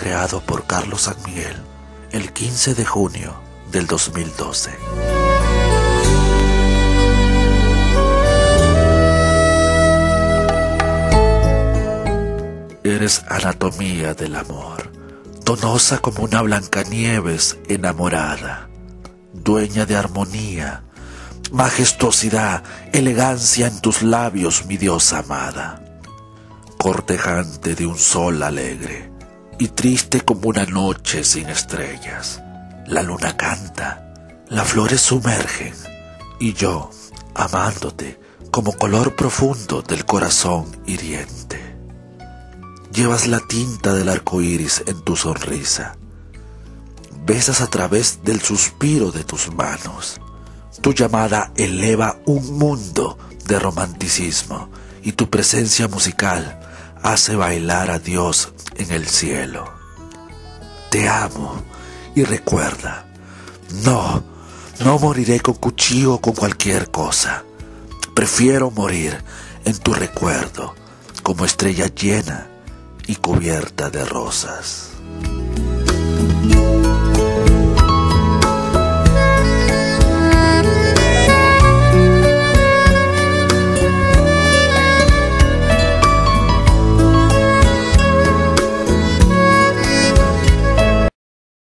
creado por Carlos San Miguel el 15 de junio del 2012. Eres anatomía del amor, donosa como una Blancanieves enamorada, dueña de armonía, majestuosidad, elegancia en tus labios, mi diosa amada, cortejante de un sol alegre y triste como una noche sin estrellas. La luna canta, las flores sumergen y yo, amándote como color profundo del corazón hiriente. Llevas la tinta del arco iris en tu sonrisa, besas a través del suspiro de tus manos. Tu llamada eleva un mundo de romanticismo y tu presencia musical hace bailar a Dios en el cielo. Te amo y recuerda, no moriré con cuchillo o con cualquier cosa. Prefiero morir en tu recuerdo como estrella llena y cubierta de rosas.